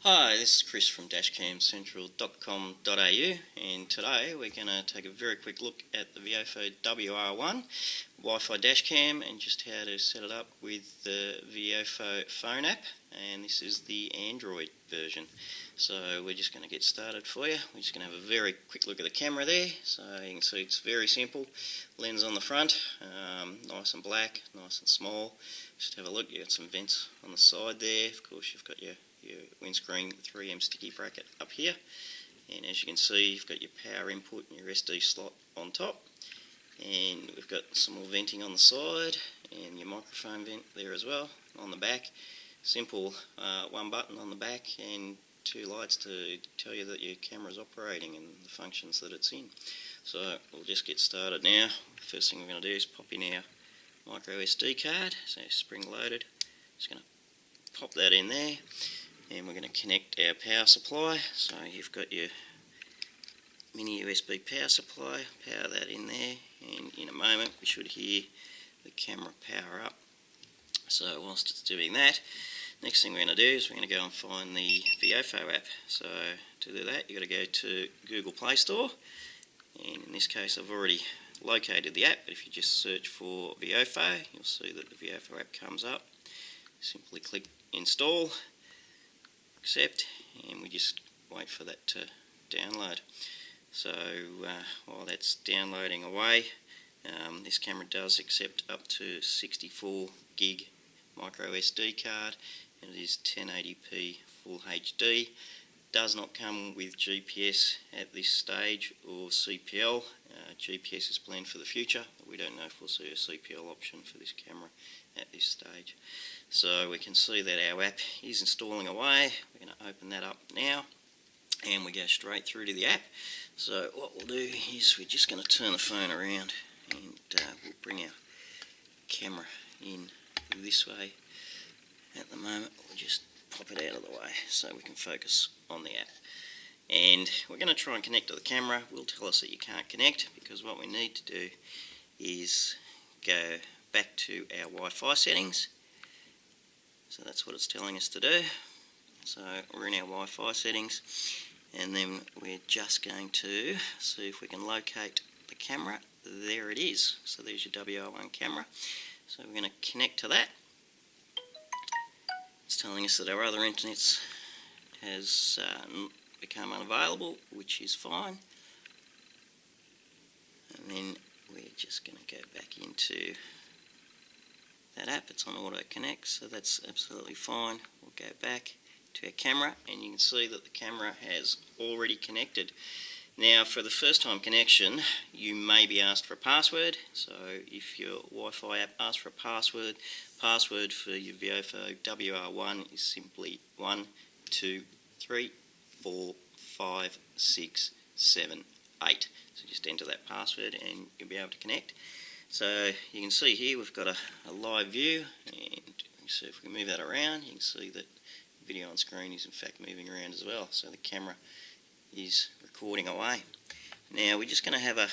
Hi, this is Chris from dashcamcentral.com.au, and today we're going to take a very quick look at the Viofo Wr1 Wi-Fi dashcam and just how to set it up with the Viofo phone app, and this is the Android version. So we're just going to get started for you. We're just going to have a very quick look at the camera there. So you can see it's very simple. Lens on the front, nice and black, nice and small. Just have a look, you've got some vents on the side there. Of course you've got your windscreen 3M sticky bracket up here, and as you can see you've got your power input and your SD slot on top, and we've got some more venting on the side and your microphone vent there as well on the back. Simple one button on the back and two lights to tell you that your camera is operating and the functions that it's in. So we'll just get started now. First thing we're going to do is pop in our micro SD card, so spring loaded. Just going to pop that in there, and we're going to connect our power supply. So you've got your mini USB power supply, power that in there, and in a moment we should hear the camera power up. So whilst it's doing that, next thing we're going to do is we're going to go and find the Viofo app. So to do that you've got to go to Google Play Store, and in this case I've already located the app, but if you just search for Viofo you'll see that the Viofo app comes up. Simply click install, accept, and we just wait for that to download. So while that's downloading away, this camera does accept up to 64 gig micro SD card, and it is 1080p full HD. Does not come with GPS at this stage or CPL. GPS is planned for the future, but we don't know if we'll see a CPL option for this camera at this stage. So we can see that our app is installing away. We're going to open that up now, and we go straight through to the app. So what we'll do is we're just going to turn the phone around, and we'll bring our camera in this way. At the moment we'll just pop it out of the way so we can focus on the app. And we're going to try and connect to the camera. It will tell us that you can't connect, because what we need to do is go back to our Wi-Fi settings. So that's what it's telling us to do. So we're in our Wi-Fi settings, and then we're just going to see if we can locate the camera. There it is. So there's your WR1 camera. So we're going to connect to that. It's telling us that our other internet has become unavailable, which is fine. And then we're just going to go back into that app. It's on auto connect, so that's absolutely fine. We'll go back to our camera, and you can see that the camera has already connected. Now for the first time connection you may be asked for a password. So if your Wi-Fi app asks for a password for your Viofo Wr1 is simply 1, 2, 3, 4, 5, 6, 7, 8. So just enter that password and you'll be able to connect. So you can see here we've got a live view, and so if we move that around you can see that the video on screen is in fact moving around as well. So the camera is recording away. Now we're just going to have a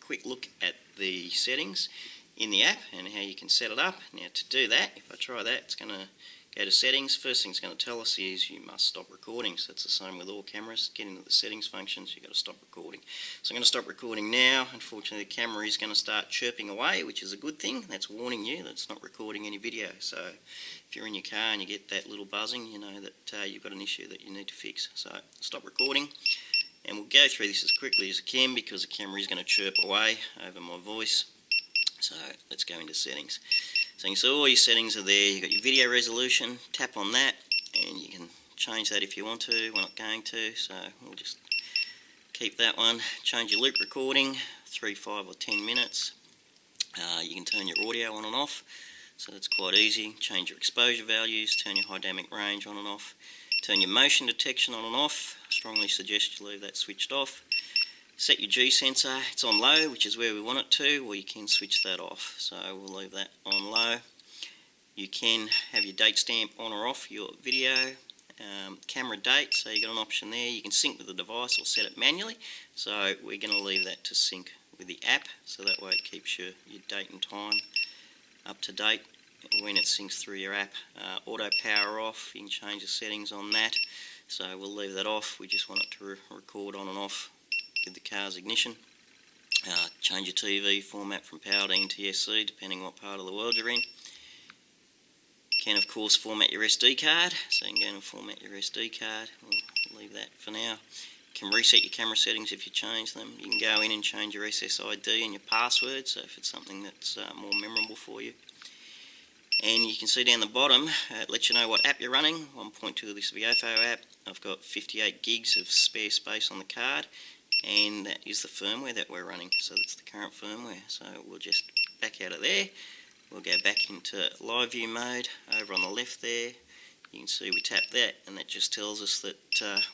quick look at the settings in the app and how you can set it up. Now to do that, if I try that, it's going to go to settings. First thing it's going to tell us is you must stop recording. So that's the same with all cameras. Get into the settings functions, you've got to stop recording. So I'm going to stop recording now. Unfortunately the camera is going to start chirping away, which is a good thing. That's warning you that it's not recording any video. So if you're in your car and you get that little buzzing, you know that you've got an issue that you need to fix. So stop recording, and we'll go through this as quickly as I can because the camera is going to chirp away over my voice. So let's go into settings. So you can see all your settings are there. You've got your video resolution, tap on that and you can change that if you want to. We're not going to, so we'll just keep that one. Change your loop recording, 3, 5 or 10 minutes. You can turn your audio on and off, so that's quite easy. Change your exposure values, turn your high dynamic range on and off. Turn your motion detection on and off. I strongly suggest you leave that switched off. Set your G sensor, it's on low, which is where we want it to, or you can switch that off. So we'll leave that on low. You can have your date stamp on or off your video. Camera date, so you've got an option there. You can sync with the device or set it manually. So we're going to leave that to sync with the app, so that way it keeps your date and time up to date when it syncs through your app. Auto power off, you can change the settings on that, so we'll leave that off. We just want it to record on and off with the car's ignition. Change your TV format from PowerD to SC depending on what part of the world you're in. Can of course format your SD card, so you can go and format your SD card. We'll leave that for now. You can reset your camera settings if you change them. You can go in and change your SSID and your password, so if it's something that's more memorable for you. And you can see down the bottom, it lets you know what app you're running. 1.2 of this Viofo app. I've got 58 gigs of spare space on the card, and that is the firmware that we're running. So that's the current firmware. So we'll just back out of there. We'll go back into live view mode. Over on the left there, you can see we tap that, and that just tells us that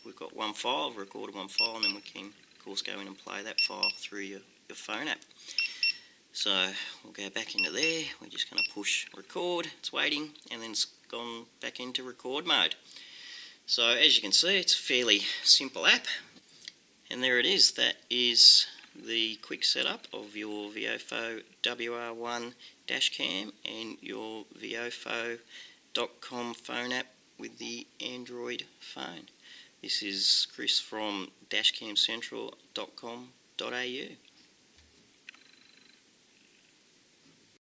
we've got one file, recorded one file, and then we can of course go in and play that file through your phone app. So we'll go back into there. We're just going to push record. It's waiting, and then it's gone back into record mode. So as you can see, it's a fairly simple app, and there it is. That is the quick setup of your Viofo Wr1 dashcam and your Viofo.com phone app with the Android phone. This is Chris from dashcamcentral.com.au.